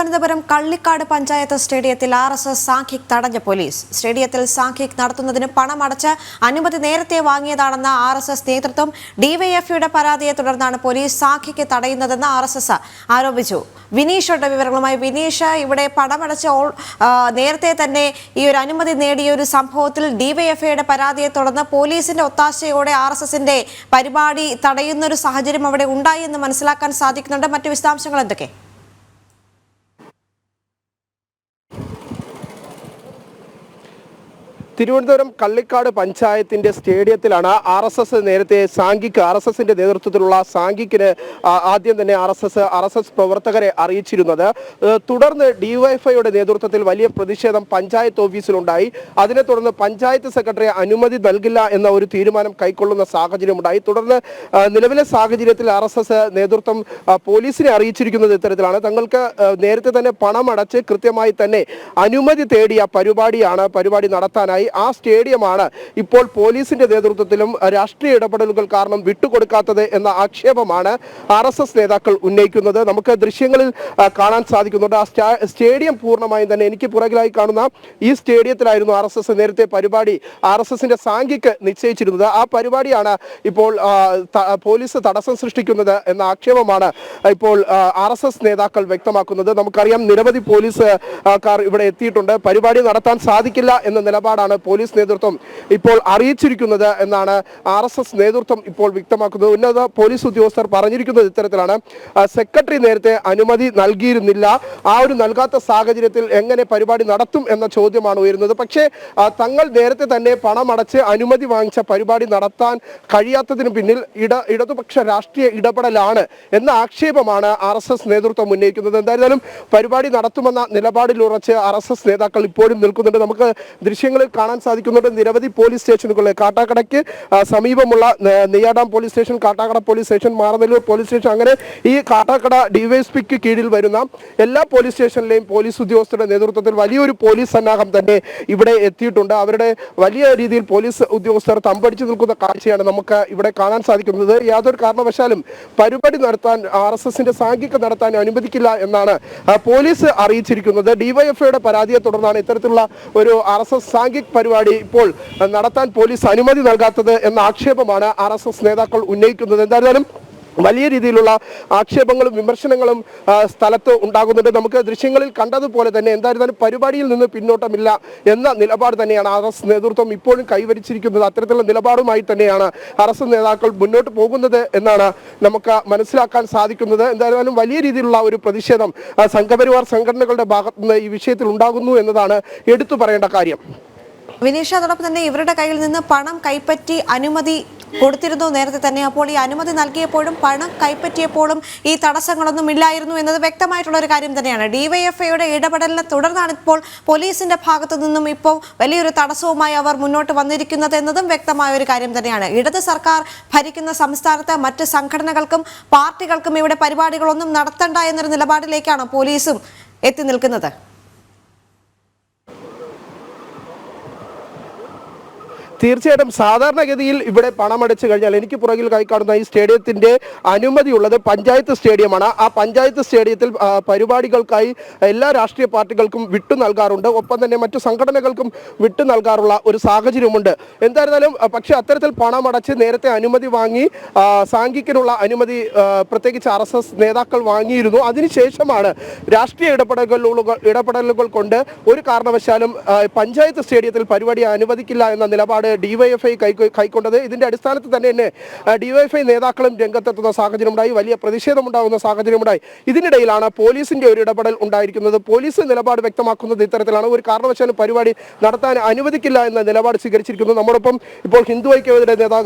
തിരുവനന്തപുരം കള്ളിക്കാട് പഞ്ചായത്ത് സ്റ്റേഡിയത്തിൽ ആർഎസ്എസ് സാംഘിക് തടഞ്ഞ പോലീസ്. സ്റ്റേഡിയത്തിൽ സാംഘിക് നടത്തുന്നതിന് പണമടച്ച് അനുമതി നേരത്തെ വാങ്ങിയതാണെന്ന ആർഎസ്എസ് നേതൃത്വം. ഡിവൈഎഫ്ഐയുടെ പരാതിയെ തുടർന്നാണ് പോലീസ് സാംഘിക് തടയുന്നതെന്ന് ആർഎസ്എസ് ആരോപിച്ചു. വിനീഷയുടെ വിവരങ്ങളുമായി. വിനീഷ്, ഇവിടെ പണമടച്ച് നേരത്തെ തന്നെ ഈ ഒരു അനുമതി നേടിയ ഒരു സംഭവത്തിൽ ഡിവൈഎഫ്ഐയുടെ പരാതിയെ തുടർന്ന് പോലീസിന്റെ ഒത്താശയോടെ ആർഎസ്എസിന്റെ പരിപാടി തടയുന്ന ഒരു സാഹചര്യം അവിടെ ഉണ്ടായി എന്ന് മനസ്സിലാക്കാൻ സാധിക്കുന്നുണ്ട്. മറ്റു വിശദാംശങ്ങൾ എന്തൊക്കെ? തിരുവനന്തപുരം കള്ളിക്കാട് പഞ്ചായത്തിന്റെ സ്റ്റേഡിയത്തിലാണ് ആർഎസ്എസ് നേരത്തെ ആർഎസ്എസിന്റെ നേതൃത്വത്തിലുള്ള സാംഘിക്കിന് ആദ്യം തന്നെ ആർഎസ്എസ് പ്രവർത്തകരെ അറിയിച്ചിരുന്നത്. തുടർന്ന് ഡിവൈഎഫ്ഐയുടെ നേതൃത്വത്തിൽ വലിയ പ്രതിഷേധം പഞ്ചായത്ത് ഓഫീസിലുണ്ടായി. അതിനെ തുടർന്ന് പഞ്ചായത്ത് സെക്രട്ടറി അനുമതി നൽകില്ല എന്ന ഒരു തീരുമാനം കൈക്കൊള്ളുന്ന സാഹചര്യമുണ്ടായി. തുടർന്ന് നിലവിലെ സാഹചര്യത്തിൽ ആർഎസ്എസ് നേതൃത്വം പോലീസിനെ അറിയിച്ചിരിക്കുന്നത് ഇത്തരത്തിലാണ്. തങ്ങൾക്ക് നേരത്തെ തന്നെ പണമടച്ച് കൃത്യമായി തന്നെ അനുമതി തേടിയ പരിപാടി നടത്താനായി ആ സ്റ്റേഡിയമാണ് ഇപ്പോൾ പോലീസിന്റെ നേതൃത്വത്തിലും രാഷ്ട്രീയ ഇടപെടലുകൾ കാരണം വിട്ടുകൊടുക്കാത്തത് എന്ന ആക്ഷേപമാണ് ആർഎസ്എസ് നേതാക്കൾ ഉന്നയിക്കുന്നത്. നമുക്ക് ദൃശ്യങ്ങളിൽ കാണാൻ സാധിക്കുന്നുണ്ട്. ആ സ്റ്റേഡിയം പൂർണ്ണമായും തന്നെ എനിക്ക് പുറകിലായി കാണുന്ന ഈ സ്റ്റേഡിയത്തിലായിരുന്നു ആർഎസ്എസ് നേരത്തെ ആർഎസ്എസിന്റെ സാംഘിക്ക് നിശ്ചയിച്ചിരുന്നത്. ആ പരിപാടിയാണ് ഇപ്പോൾ പോലീസ് തടസ്സം സൃഷ്ടിക്കുന്നത് എന്ന ആക്ഷേപമാണ് ഇപ്പോൾ ആർഎസ്എസ് നേതാക്കൾ വ്യക്തമാക്കുന്നത്. നമുക്കറിയാം, നിരവധി പോലീസുകാർ ഇവിടെ എത്തിയിട്ടുണ്ട്. പരിപാടി നടത്താൻ സാധിക്കില്ല എന്ന നിലപാടാണ് പോലീസ് നേതൃത്വം ഇപ്പോൾ അറിയിച്ചിരിക്കുന്നത് എന്നാണ് ആർഎസ്എസ് നേതൃത്വം ഇപ്പോൾ വ്യക്തമാക്കുന്നത്. ഉന്നത പോലീസ് ഉദ്യോഗസ്ഥർ പറഞ്ഞിരിക്കുന്നത് ഇത്തരത്തിലാണ്. സെക്രട്ടറി നേരത്തെ അനുമതി നൽകിയിരുന്നില്ല. ആ ഒരു നൽകാത്ത സാഹചര്യത്തിൽ എങ്ങനെ പരിപാടി നടത്തും എന്ന ചോദ്യമാണ് ഉയരുന്നത്. പക്ഷേ തങ്ങൾ നേരത്തെ തന്നെ പണമടച്ച് അനുമതി വാങ്ങിച്ച പരിപാടി നടത്താൻ കഴിയാത്തതിന് പിന്നിൽ ഇടതുപക്ഷ രാഷ്ട്രീയ ഇടപെടലാണ് എന്ന ആക്ഷേപമാണ് ആർഎസ്എസ് നേതൃത്വം ഉന്നയിക്കുന്നത്. എന്തായാലും പരിപാടി നടത്തുമെന്ന നിലപാടിൽ ഉറച്ച് ആർഎസ്എസ് നേതാക്കൾ ഇപ്പോഴും നിൽക്കുന്നുണ്ട്. നമുക്ക് ദൃശ്യങ്ങളിൽ കാണാൻ സാധിക്കുന്നുണ്ട് നിരവധി പോലീസ് സ്റ്റേഷനുകളിൽ കാട്ടാക്കടയ്ക്ക് സമീപമുള്ള Neyyar Dam police station, Kattakada police station, Maranalloor police station, അങ്ങനെ ഈ കാട്ടാക്കട ഡിവൈഎസ്പിക്ക് കീഴിൽ വരുന്ന എല്ലാ പോലീസ് സ്റ്റേഷനിലെയും പോലീസ് ഉദ്യോഗസ്ഥരുടെ നേതൃത്വത്തിൽ വലിയൊരു പോലീസ് സന്നാഹം തന്നെ ഇവിടെ എത്തിയിട്ടുണ്ട്. അവരുടെ വലിയ രീതിയിൽ പോലീസ് ഉദ്യോഗസ്ഥർ തമ്പടിച്ചു നിൽക്കുന്ന കാഴ്ചയാണ് നമുക്ക് ഇവിടെ കാണാൻ സാധിക്കുന്നത്. യാതൊരു കാരണവശാലും പരിപാടി നടത്താൻ ആർഎസ്എസിന്റെ സാംഘിക നടത്താൻ അനുവദിക്കില്ല എന്നാണ് പോലീസ് അറിയിച്ചിരിക്കുന്നത്. ഡിവൈഎഫ്ഐയുടെ പരാതിയെ തുടർന്നാണ് ഇത്തരത്തിലുള്ള ഒരു ആർഎസ്എസ് സാംഘിക് പരിപാടി ഇപ്പോൾ നടത്താൻ പോലീസ് അനുമതി നൽകാത്തത് എന്ന ആക്ഷേപമാണ് ആർഎസ്എസ് നേതാക്കൾ ഉന്നയിക്കുന്നത്. എന്തായാലും വലിയ രീതിയിലുള്ള ആക്ഷേപങ്ങളും വിമർശനങ്ങളും സ്ഥലത്ത് ഉണ്ടാകുന്നുണ്ട്. നമുക്ക് ദൃശ്യങ്ങളിൽ കണ്ടതുപോലെ തന്നെ എന്തായിരുന്നാലും പരിപാടിയിൽ നിന്ന് പിന്നോട്ടമില്ല എന്ന നിലപാട് തന്നെയാണ് ആർഎസ് നേതൃത്വം ഇപ്പോഴും കൈവരിച്ചിരിക്കുന്നത്. അത്തരത്തിലുള്ള നിലപാടുമായി തന്നെയാണ് ആർഎസ് നേതാക്കൾ മുന്നോട്ട് പോകുന്നത് എന്നാണ് നമുക്ക് മനസ്സിലാക്കാൻ സാധിക്കുന്നത്. എന്തായാലും വലിയ രീതിയിലുള്ള ഒരു പ്രതിഷേധം സംഘപരിവാർ സംഘടനകളുടെ ഭാഗത്തുനിന്ന് ഈ വിഷയത്തിൽ ഉണ്ടാകുന്നു എന്നതാണ് എടുത്തു പറയേണ്ട കാര്യം. വിനീഷ, അതോടൊപ്പം തന്നെ ഇവരുടെ കയ്യിൽ നിന്ന് പണം കൈപ്പറ്റി അനുമതി കൊടുത്തിരുന്നു നേരത്തെ തന്നെ. അപ്പോൾ ഈ അനുമതി നൽകിയപ്പോഴും പണം കൈപ്പറ്റിയപ്പോഴും ഈ തടസ്സങ്ങളൊന്നും ഇല്ലായിരുന്നു എന്നത് വ്യക്തമായിട്ടുള്ള ഒരു കാര്യം തന്നെയാണ്. ഡിവൈഎഫ്ഐയുടെ ഇടപെടലിനെ തുടർന്നാണ് ഇപ്പോൾ പോലീസിന്റെ ഭാഗത്തു നിന്നും ഇപ്പോൾ വലിയൊരു തടസ്സവുമായി അവർ മുന്നോട്ട് വന്നിരിക്കുന്നത് എന്നതും വ്യക്തമായ ഒരു കാര്യം തന്നെയാണ്. ഇടത് സർക്കാർ ഭരിക്കുന്ന സംസ്ഥാനത്ത് മറ്റ് സംഘടനകൾക്കും പാർട്ടികൾക്കും ഇവിടെ പരിപാടികളൊന്നും നടത്തണ്ട എന്നൊരു നിലപാടിലേക്കാണ് പോലീസും എത്തി നിൽക്കുന്നത്. തീർച്ചയായിട്ടും സാധാരണഗതിയിൽ ഇവിടെ പണമടച്ചു കഴിഞ്ഞാൽ എനിക്ക് പുറകിൽ കൈക്കാണുന്ന ഈ സ്റ്റേഡിയത്തിന്റെ അനുമതിയുള്ളത് പഞ്ചായത്ത് സ്റ്റേഡിയമാണ്. ആ പഞ്ചായത്ത് സ്റ്റേഡിയത്തിൽ പരിപാടികൾക്കായി എല്ലാ രാഷ്ട്രീയ പാർട്ടികൾക്കും വിട്ടു നൽകാറുണ്ട്. ഒപ്പം തന്നെ മറ്റു സംഘടനകൾക്കും വിട്ടു നൽകാറുള്ള ഒരു സാഹചര്യമുണ്ട്. എന്തായിരുന്നാലും പക്ഷേ അത്തരത്തിൽ പണമടച്ച് നേരത്തെ അനുമതി വാങ്ങി സാംഘിക്കിനുള്ള അനുമതി പ്രത്യേകിച്ച് ആർഎസ്എസ് നേതാക്കൾ വാങ്ങിയിരുന്നു. അതിനുശേഷമാണ് രാഷ്ട്രീയ ഇടപെടലുകൾ കൊണ്ട് ഒരു കാരണവശാലും പഞ്ചായത്ത് സ്റ്റേഡിയത്തിൽ പരിപാടി അനുവദിക്കില്ല എന്ന നിലപാട് ഡിവൈഎഫ്ഐ കൈക്കൊണ്ടത്. ഇതിന്റെ അടിസ്ഥാനത്തിൽ തന്നെ ഡിവൈഎഫ്ഐ നേതാക്കളും രംഗത്തെത്തുന്ന സാഹചര്യമുണ്ടായി. വലിയ പ്രതിഷേധമുണ്ടാകുന്ന സാഹചര്യമുണ്ടായി. ഇതിനിടയിലാണ് പോലീസിന്റെ ഒരു ഇടപെടൽ ഉണ്ടായിരിക്കുന്നത്. പോലീസ് നിലപാട് വ്യക്തമാക്കുന്നത് ഇത്തരത്തിലാണ്. ഒരു കാരണവശാലും പരിപാടി നടത്താൻ അനുവദിക്കില്ല എന്ന നിലപാട് സ്വീകരിച്ചിരിക്കുന്നു. നമ്മോടൊപ്പം ഇപ്പോൾ ഹിന്ദു ഐക്യവേദിയുടെ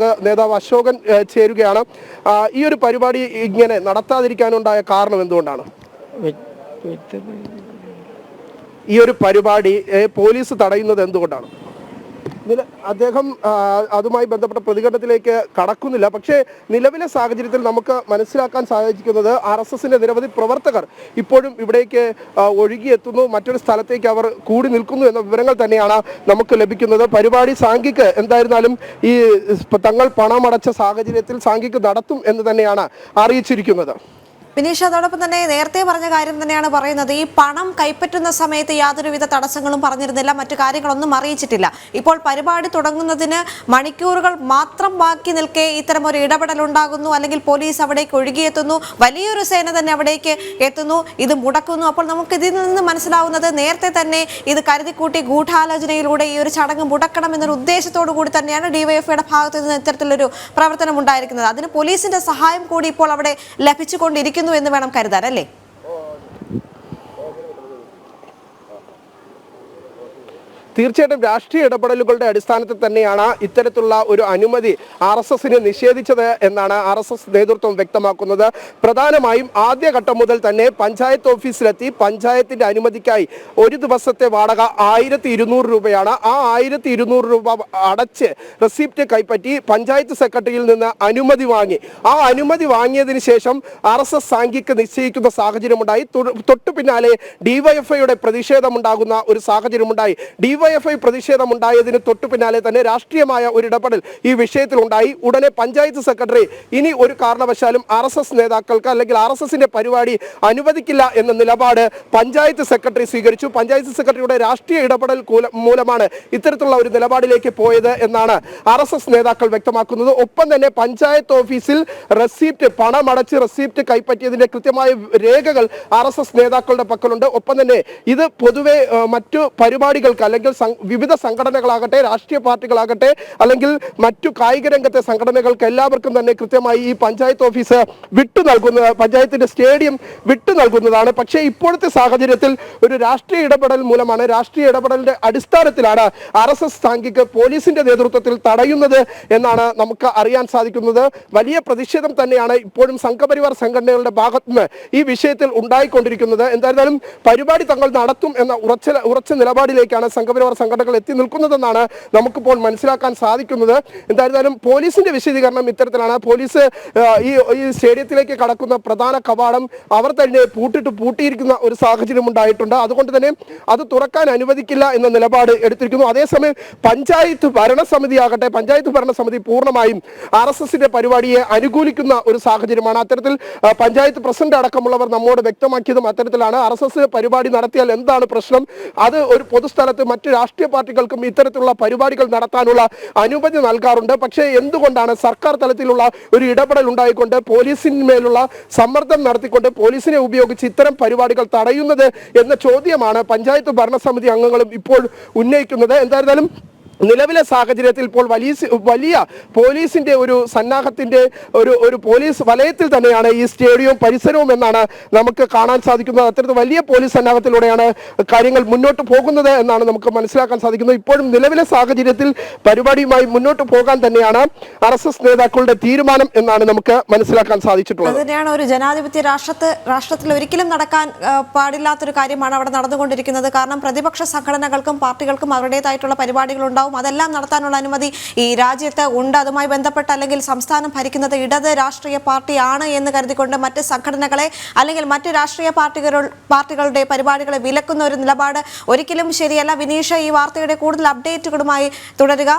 നേതാവ് അശോകൻ ചേരുകയാണ്. ഈ ഒരു പരിപാടി ഇങ്ങനെ നടത്താതിരിക്കാനുണ്ടായ കാരണം എന്തുകൊണ്ടാണ്? ഈ ഒരു പരിപാടി പോലീസ് തടയുന്നത് എന്തുകൊണ്ടാണ്? അദ്ദേഹം അതുമായി ബന്ധപ്പെട്ട പ്രതികരണത്തിലേക്ക് കടക്കുന്നില്ല. പക്ഷേ നിലവിലെ സാഹചര്യത്തിൽ നമുക്ക് മനസ്സിലാക്കാൻ സാധിക്കുന്നത് ആർഎസ്എസിന്റെ നിരവധി പ്രവർത്തകർ ഇപ്പോഴും ഇവിടേക്ക് ഒഴുകിയെത്തുന്നു. മറ്റൊരു സ്ഥലത്തേക്ക് അവർ കൂടി നിൽക്കുന്നു എന്ന വിവരങ്ങൾ തന്നെയാണ് നമുക്ക് ലഭിക്കുന്നത്. പരിപാടി സാംഘിക്ക് എന്തായിരുന്നാലും ഈ തങ്ങൾ പണമടച്ച സാഹചര്യത്തിൽ സാംഘിക്ക് നടത്തും എന്ന് തന്നെയാണ് അറിയിച്ചിരിക്കുന്നത്. ബിനീഷ്, അതോടൊപ്പം തന്നെ നേരത്തെ പറഞ്ഞ കാര്യം തന്നെയാണ് പറയുന്നത്. ഈ പണം കൈപ്പറ്റുന്ന സമയത്ത് യാതൊരുവിധ തടസ്സങ്ങളും പറഞ്ഞിരുന്നില്ല, മറ്റു കാര്യങ്ങളൊന്നും അറിയിച്ചിട്ടില്ല. ഇപ്പോൾ പരിപാടി തുടങ്ങുന്നതിന് മണിക്കൂറുകൾ മാത്രം ബാക്കി നിൽക്കെ ഇത്തരം ഒരു ഇടപെടൽ ഉണ്ടാകുന്നു, അല്ലെങ്കിൽ പോലീസ് അവിടേക്ക് ഒഴുകിയെത്തുന്നു, വലിയൊരു സേന തന്നെ അവിടേക്ക് എത്തുന്നു, ഇത് മുടക്കുന്നു. അപ്പോൾ നമുക്ക് ഇതിൽ നിന്ന് മനസ്സിലാവുന്നത് നേരത്തെ തന്നെ ഇത് കരുതിക്കൂട്ടി ഗൂഢാലോചനയിലൂടെ ഈ ഒരു ചടങ്ങ് മുടക്കണം എന്നൊരു ഉദ്ദേശത്തോടു കൂടി തന്നെയാണ് ഡിവൈഎഫ്ഐയുടെ ഭാഗത്ത് നിന്ന് ഇത്തരത്തിലൊരു പ്രവർത്തനം ഉണ്ടായിരിക്കുന്നത്. അതിന് പോലീസിന്റെ സഹായം കൂടി ഇപ്പോൾ അവിടെ ലഭിച്ചുകൊണ്ടിരിക്കുന്നു എന്ന് വേണം കരുതാൻ, അല്ലേ? തീർച്ചയായിട്ടും രാഷ്ട്രീയ ഇടപെടലുകളുടെ അടിസ്ഥാനത്തിൽ തന്നെയാണ് ഇത്തരത്തിലുള്ള ഒരു അനുമതി RSSന് നിഷേധിച്ചത് എന്നാണ് RSS നേതൃത്വം വ്യക്തമാക്കുന്നത്. പ്രധാനമായും ആദ്യഘട്ടം മുതൽ തന്നെ പഞ്ചായത്ത് ഓഫീസിലെത്തി പഞ്ചായത്തിന്റെ അനുമതിക്കായി ഒരു ദിവസത്തെ വാടക 1200 രൂപയാണ്. ആ 1200 രൂപ അടച്ച് റെസിപ്റ്റ് കൈപ്പറ്റി പഞ്ചായത്ത് സെക്രട്ടറിയിൽ നിന്ന് അനുമതി വാങ്ങി. ആ അനുമതി വാങ്ങിയതിനു ശേഷം RSS സാംഘിക്ക് നിശ്ചയിക്കുന്ന സാഹചര്യമുണ്ടായി. തൊട്ടു പിന്നാലെ ഡിവൈഎഫ്ഐയുടെ പ്രതിഷേധമുണ്ടാകുന്ന ഒരു സാഹചര്യമുണ്ടായി. ഡിവൈഎഫ്ഐ പ്രതിഷേധമുണ്ടായതിന് തൊട്ടു പിന്നാലെ തന്നെ രാഷ്ട്രീയമായ ഒരു ഇടപെടൽ ഈ വിഷയത്തിൽ ഉണ്ടായി. ഉടനെ പഞ്ചായത്ത് സെക്രട്ടറി ഇനി ഒരു കാരണവശാലും RSS നേതാക്കൾക്ക് അല്ലെങ്കിൽ RSSന്റെ പരിപാടി അനുവദിക്കില്ല എന്ന നിലപാട് പഞ്ചായത്ത് സെക്രട്ടറി സ്വീകരിച്ചു. പഞ്ചായത്ത് സെക്രട്ടറിയുടെ രാഷ്ട്രീയ ഇടപെടൽ മൂലമാണ് ഇത്തരത്തിലുള്ള ഒരു നിലപാടിലേക്ക് പോയത് എന്നാണ് RSS നേതാക്കൾ വ്യക്തമാക്കുന്നത്. ഒപ്പം തന്നെ പഞ്ചായത്ത് ഓഫീസിൽ റെസിപ്റ്റ് പണമടച്ച് റെസിപ്റ്റ് കൈപ്പറ്റിയതിന്റെ കൃത്യമായ രേഖകൾ RSS നേതാക്കളുടെ പക്കലുണ്ട്. ഒപ്പം തന്നെ ഇത് പൊതുവെ മറ്റു പരിപാടികൾക്ക് അല്ലെങ്കിൽ വിവിധ സംഘടനകളാകട്ടെ, രാഷ്ട്രീയ പാർട്ടികളാകട്ടെ, അല്ലെങ്കിൽ മറ്റു കായിക രംഗത്തെ സംഘടനകൾക്ക് എല്ലാവർക്കും തന്നെ കൃത്യമായി ഈ പഞ്ചായത്ത് ഓഫീസ് വിട്ടു നൽകുന്നത്, പഞ്ചായത്തിന്റെ സ്റ്റേഡിയം വിട്ടു നൽകുന്നതാണ്. പക്ഷേ ഇപ്പോഴത്തെ സാഹചര്യത്തിൽ ഒരു രാഷ്ട്രീയ ഇടപെടൽ മൂലമാണ്, രാഷ്ട്രീയ ഇടപെടലിന്റെ അടിസ്ഥാനത്തിലാണ് RSS സാംഘിക്ക് പോലീസിന്റെ നേതൃത്വത്തിൽ തടയുന്നത് എന്നാണ് നമുക്ക് അറിയാൻ സാധിക്കുന്നത്. വലിയ പ്രതിഷേധം തന്നെയാണ് ഇപ്പോഴും സംഘപരിവാർ സംഘടനകളുടെ ഭാഗത്തുനിന്ന് ഈ വിഷയത്തിൽ ഉണ്ടായിക്കൊണ്ടിരിക്കുന്നത്. എന്തായാലും പരിപാടി തങ്ങൾ നടത്തും എന്ന ഉറച്ച നിലപാടിലേക്കാണ് സംഘപരിവാർ സംഘടനകൾ എത്തി നിൽക്കുന്നതെന്നാണ് നമുക്കിപ്പോൾ മനസ്സിലാക്കാൻ സാധിക്കുന്നത്. എന്തായിരുന്നാലും പോലീസിന്റെ വിശദീകരണം ഇത്തരത്തിലാണ്. പോലീസ് ഈ സ്റ്റേഡിയത്തിലേക്ക് കടക്കുന്ന പ്രധാന കവാടം അവർ തന്നെ പൂട്ടിയിരിക്കുന്ന ഒരു സാഹചര്യം ഉണ്ടായിട്ടുണ്ട്. അതുകൊണ്ട് തന്നെ അത് തുറക്കാൻ അനുവദിക്കില്ല എന്ന നിലപാട് എടുത്തിരിക്കുന്നു. അതേസമയം പഞ്ചായത്ത് ഭരണസമിതി പൂർണ്ണമായും RSSന്റെ പരിപാടിയെ അനുകൂലിക്കുന്ന ഒരു സാഹചര്യമാണ്. അത്തരത്തിൽ പഞ്ചായത്ത് പ്രസിഡന്റ് അടക്കമുള്ളവർ നമ്മോട് വ്യക്തമാക്കിയതും അത്തരത്തിലാണ്. RSS പരിപാടി നടത്തിയാൽ എന്താണ് പ്രശ്നം, അത് ഒരു പൊതുസ്ഥലത്ത് മറ്റ് രാഷ്ട്രീയ പാർട്ടികൾക്കും ഇത്തരത്തിലുള്ള പരിപാടികൾ നടത്താനുള്ള അനുമതി നൽകാറുണ്ട്. പക്ഷേ എന്തുകൊണ്ടാണ് സർക്കാർ തലത്തിലുള്ള ഒരു ഇടപെടൽ ഉണ്ടായിക്കൊണ്ട് പോലീസിന്മേലുള്ള സമ്മർദ്ദം നടത്തിക്കൊണ്ട് പോലീസിനെ ഉപയോഗിച്ച് ഇത്തരം പരിപാടികൾ തടയുന്നത് എന്ന ചോദ്യമാണ് പഞ്ചായത്ത് ഭരണസമിതി അംഗങ്ങളും ഇപ്പോൾ ഉന്നയിക്കുന്നത്. എന്തായിരുന്നാലും നിലവിലെ സാഹചര്യത്തിൽ ഇപ്പോൾ വലിയ പോലീസിന്റെ ഒരു സന്നാഹത്തിന്റെ ഒരു പോലീസ് വലയത്തിൽ തന്നെയാണ് ഈ സ്റ്റേഡിയവും പരിസരവും എന്നാണ് നമുക്ക് കാണാൻ സാധിക്കുന്നത്. അത്തരത്തിൽ വലിയ പോലീസ് സന്നാഹത്തിലൂടെയാണ് കാര്യങ്ങൾ മുന്നോട്ട് പോകുന്നത് എന്നാണ് നമുക്ക് മനസ്സിലാക്കാൻ സാധിക്കുന്നത്. ഇപ്പോഴും നിലവിലെ സാഹചര്യത്തിൽ പരിപാടിയുമായി മുന്നോട്ട് പോകാൻ തന്നെയാണ് RSS നേതാക്കളുടെ തീരുമാനം എന്നാണ് നമുക്ക് മനസ്സിലാക്കാൻ സാധിച്ചിട്ടുള്ളത്. അത് തന്നെയാണ് ഒരു ജനാധിപത്യ രാഷ്ട്രത്തിൽ ഒരിക്കലും നടക്കാൻ പാടില്ലാത്തൊരു കാര്യമാണ് അവിടെ നടന്നുകൊണ്ടിരിക്കുന്നത്. കാരണം പ്രതിപക്ഷ സംഘടനകൾക്കും പാർട്ടികൾക്കും അവരുടേതായിട്ടുള്ള പരിപാടികളുണ്ടാവും. അതെല്ലാം നടത്താനുള്ള അനുമതി ഈ രാജ്യത്ത് ഉണ്ട്. അതുമായി ബന്ധപ്പെട്ട് അല്ലെങ്കിൽ സംസ്ഥാനം ഭരിക്കുന്നത് ഇടത് രാഷ്ട്രീയ പാർട്ടിയാണ് എന്ന് കരുതിക്കൊണ്ട് മറ്റ് സംഘടനകളെ അല്ലെങ്കിൽ മറ്റ് രാഷ്ട്രീയ പാർട്ടികളുടെ പരിപാടികളെ വിലക്കുന്ന ഒരു നിലപാട് ഒരിക്കലും ശരിയല്ല. വിനീഷ്, ഈ വാർത്തയുടെ കൂടുതൽ അപ്ഡേറ്റുകളുമായി തുടരുക.